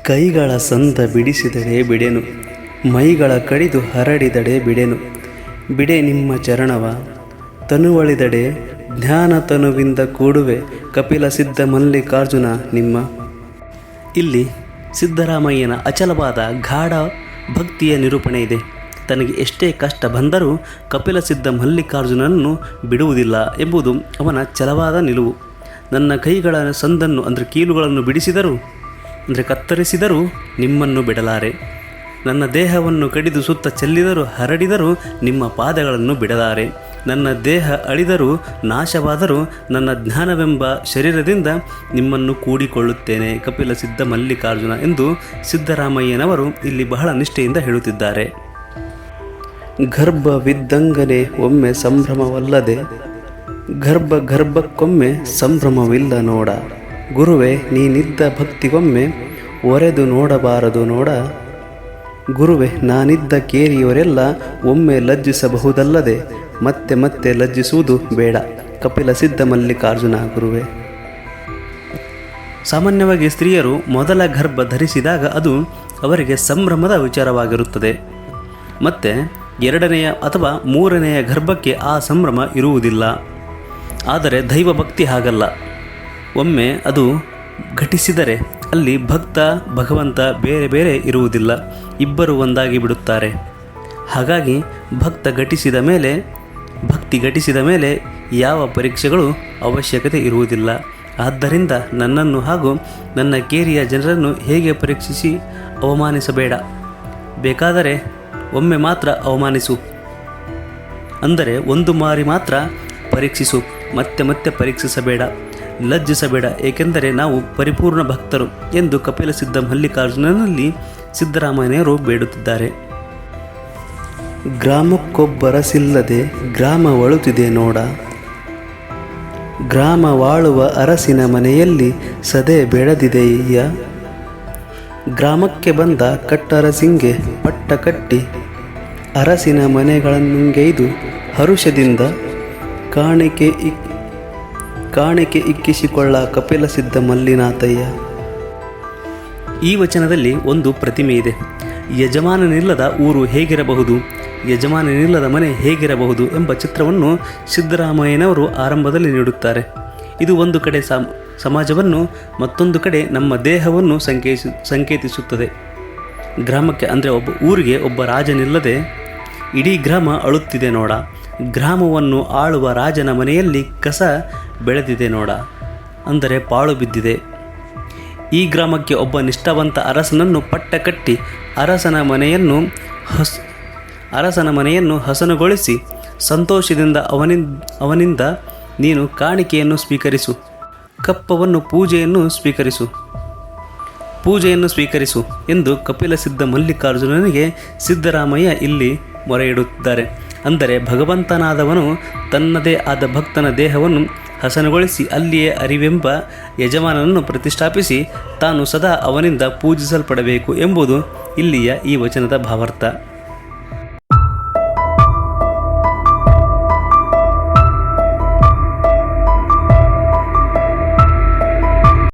ಕೈಗಳ ಸಂದ ಬಿಡಿಸಿದಡೆ ಬಿಡೆನು, ಮೈಗಳ ಕಡಿದು ಹರಡಿದಡೆ ಬಿಡೆನು. ಬಿಡೆ ನಿಮ್ಮ ಚರಣವ ತನುವಳಿದಡೆ ಜ್ಞಾನ ತನುವಿಂದ ಕೂಡುವೆ ಕಪಿಲ ಸಿದ್ಧ ಮಲ್ಲಿಕಾರ್ಜುನ ನಿಮ್ಮ. ಇಲ್ಲಿ ಸಿದ್ದರಾಮಯ್ಯನ ಅಚಲವಾದ ಗಾಢ ಭಕ್ತಿಯ ನಿರೂಪಣೆ ಇದೆ. ತನಗೆ ಎಷ್ಟೇ ಕಷ್ಟ ಬಂದರೂ ಕಪಿಲ ಸಿದ್ಧ ಮಲ್ಲಿಕಾರ್ಜುನನನ್ನು ಬಿಡುವುದಿಲ್ಲ ಎಂಬುದು ಅವನ ಛಲವಾದ ನಿಲುವು. ನನ್ನ ಕೈಗಳ ಸಂದನ್ನು ಅಂದರೆ ಕೀಲುಗಳನ್ನು ಬಿಡಿಸಿದರೂ ಅಂದರೆ ಕತ್ತರಿಸಿದರೂ ನಿಮ್ಮನ್ನು ಬಿಡಲಾರೆ. ನನ್ನ ದೇಹವನ್ನು ಕಡಿದು ಸುತ್ತ ಚೆಲ್ಲಿದರೂ ಹರಡಿದರೂ ನಿಮ್ಮ ಪಾದಗಳನ್ನು ಬಿಡಲಾರೆ. ನನ್ನ ದೇಹ ಅಳಿದರೂ ನಾಶವಾದರೂ ನನ್ನ ಜ್ಞಾನವೆಂಬ ಶರೀರದಿಂದ ನಿಮ್ಮನ್ನು ಕೂಡಿಕೊಳ್ಳುತ್ತೇನೆ ಕಪಿಲ ಸಿದ್ಧ ಮಲ್ಲಿಕಾರ್ಜುನ ಎಂದು ಸಿದ್ದರಾಮಯ್ಯನವರು ಇಲ್ಲಿ ಬಹಳ ನಿಷ್ಠೆಯಿಂದ ಹೇಳುತ್ತಿದ್ದಾರೆ. ಗರ್ಭವಿದ್ದಂಗನೆ ಒಮ್ಮೆ ಸಂಭ್ರಮವಲ್ಲದೆ ಗರ್ಭಕ್ಕೊಮ್ಮೆ ಸಂಭ್ರಮವಿಲ್ಲ ನೋಡ. ಗುರುವೆ ನೀನಿದ್ದ ಭಕ್ತಿಗೊಮ್ಮೆ ಒರೆದು ನೋಡಬಾರದು ನೋಡ. ಗುರುವೆ ನಾನಿದ್ದ ಕೇರಿಯವರೆಲ್ಲ ಒಮ್ಮೆ ಲಜ್ಜಿಸಬಹುದಲ್ಲದೆ ಮತ್ತೆ ಮತ್ತೆ ಲಜ್ಜಿಸುವುದು ಬೇಡ ಕಪಿಲ ಸಿದ್ಧ ಮಲ್ಲಿಕಾರ್ಜುನ ಗುರುವೆ. ಸಾಮಾನ್ಯವಾಗಿ ಸ್ತ್ರೀಯರು ಮೊದಲ ಗರ್ಭ ಧರಿಸಿದಾಗ ಅದು ಅವರಿಗೆ ಸಂಭ್ರಮದ ವಿಚಾರವಾಗಿರುತ್ತದೆ. ಮತ್ತು ಎರಡನೆಯ ಅಥವಾ ಮೂರನೆಯ ಗರ್ಭಕ್ಕೆ ಆ ಸಂಭ್ರಮ ಇರುವುದಿಲ್ಲ. ಆದರೆ ದೈವಭಕ್ತಿ ಹಾಗಲ್ಲ. ಒಮ್ಮೆ ಅದು ಘಟಿಸಿದರೆ ಅಲ್ಲಿ ಭಕ್ತ ಭಗವಂತ ಬೇರೆ ಬೇರೆ ಇರುವುದಿಲ್ಲ, ಇಬ್ಬರು ಒಂದಾಗಿ ಬಿಡುತ್ತಾರೆ. ಹಾಗಾಗಿ ಭಕ್ತಿ ಘಟಿಸಿದ ಮೇಲೆ ಯಾವ ಪರೀಕ್ಷೆಗಳು ಅವಶ್ಯಕತೆ ಇರುವುದಿಲ್ಲ. ಆದ್ದರಿಂದ ನನ್ನನ್ನು ಹಾಗೂ ನನ್ನ ಕೇರಿಯ ಜನರನ್ನು ಹೇಗೆ ಪರೀಕ್ಷಿಸಿ ಅವಮಾನಿಸಬೇಡ. ಬೇಕಾದರೆ ಒಮ್ಮೆ ಮಾತ್ರ ಅವಮಾನಿಸು, ಅಂದರೆ ಒಂದು ಮಾರಿ ಮಾತ್ರ ಪರೀಕ್ಷಿಸು, ಮತ್ತೆ ಮತ್ತೆ ಪರೀಕ್ಷಿಸಬೇಡ, ಲಜ್ಜಿಸಬೇಡ, ಏಕೆಂದರೆ ನಾವು ಪರಿಪೂರ್ಣ ಭಕ್ತರು ಎಂದು ಕಪಿಲ ಸಿದ್ಧ ಮಲ್ಲಿಕಾರ್ಜುನನಲ್ಲಿ ಸಿದ್ದರಾಮಯ್ಯನವರು ಬೇಡುತ್ತಿದ್ದಾರೆ. ಗ್ರಾಮಕ್ಕೊಬ್ಬರಸಿಲ್ಲದೆ ಗ್ರಾಮವಳುತ್ತಿದೆ ನೋಡ. ಗ್ರಾಮವಾಳುವ ಅರಸಿನ ಮನೆಯಲ್ಲಿ ಸದೆ ಬೆಳೆದಿದೆಯ್ಯ. ಗ್ರಾಮಕ್ಕೆ ಬಂದ ಕಟ್ಟರಸಿಂಗೆ ಪಟ್ಟ ಕಟ್ಟಿ ಅರಸಿನ ಮನೆಗಳನ್ನುಂಗೈದು ಹರುಷದಿಂದ ಕಾಣಿಕೆ ಇಕ್ಕಿಸಿಕೊಳ್ಳ ಕಪಿಲ ಸಿದ್ಧ ಮಲ್ಲಿನಾಥಯ್ಯ. ಈ ವಚನದಲ್ಲಿ ಒಂದು ಪ್ರತಿಮೆ ಇದೆ. ಯಜಮಾನನಿಲ್ಲದ ಊರು ಹೇಗಿರಬಹುದು, ಯಜಮಾನನಿಲ್ಲದ ಮನೆ ಹೇಗಿರಬಹುದು ಎಂಬ ಚಿತ್ರವನ್ನು ಸಿದ್ದರಾಮಯ್ಯನವರು ಆರಂಭದಲ್ಲಿ ನೀಡುತ್ತಾರೆ. ಇದು ಒಂದು ಕಡೆ ಸಮಾಜವನ್ನು, ಮತ್ತೊಂದು ಕಡೆ ನಮ್ಮ ದೇಹವನ್ನು ಸಂಕೇತಿಸುತ್ತದೆ. ಗ್ರಾಮಕ್ಕೆ ಅಂದರೆ ಒಬ್ಬ ಊರಿಗೆ ಒಬ್ಬ ರಾಜನಿಲ್ಲದೆ ಇಡೀ ಗ್ರಾಮ ಅಳುತ್ತಿದೆ ನೋಡ. ಗ್ರಾಮವನ್ನು ಆಳುವ ರಾಜನ ಮನೆಯಲ್ಲಿ ಕಸ ಬೆಳೆದಿದೆ ನೋಡ, ಅಂದರೆ ಪಾಳು ಬಿದ್ದಿದೆ. ಈ ಗ್ರಾಮಕ್ಕೆ ಒಬ್ಬ ನಿಷ್ಠಾವಂತ ಅರಸನನ್ನು ಪಟ್ಟ ಕಟ್ಟಿ ಅರಸನ ಮನೆಯನ್ನು ಹಸನುಗೊಳಿಸಿ ಸಂತೋಷದಿಂದ ಅವನಿಂದ ನೀನು ಕಾಣಿಕೆಯನ್ನು ಸ್ವೀಕರಿಸು, ಕಪ್ಪವನ್ನು ಪೂಜೆಯನ್ನು ಸ್ವೀಕರಿಸು ಎಂದು ಕಪಿಲ ಸಿದ್ಧ ಮಲ್ಲಿಕಾರ್ಜುನನಿಗೆ ಸಿದ್ದರಾಮಯ್ಯ ಇಲ್ಲಿ ಮೊರೆ ಇಡುತ್ತಿದ್ದಾರೆ. ಅಂದರೆ ಭಗವಂತನಾದವನು ತನ್ನದೇ ಆದ ಭಕ್ತನ ದೇಹವನ್ನು ಹಸನುಗೊಳಿಸಿ ಅಲ್ಲಿಯೇ ಅರಿವೆಂಬ ಯಜಮಾನನನ್ನು ಪ್ರತಿಷ್ಠಾಪಿಸಿ ತಾನು ಸದಾ ಅವನಿಂದ ಪೂಜಿಸಲ್ಪಡಬೇಕು ಎಂಬುದು ಇಲ್ಲಿಯ ಈ ವಚನದ ಭಾವಾರ್ಥ.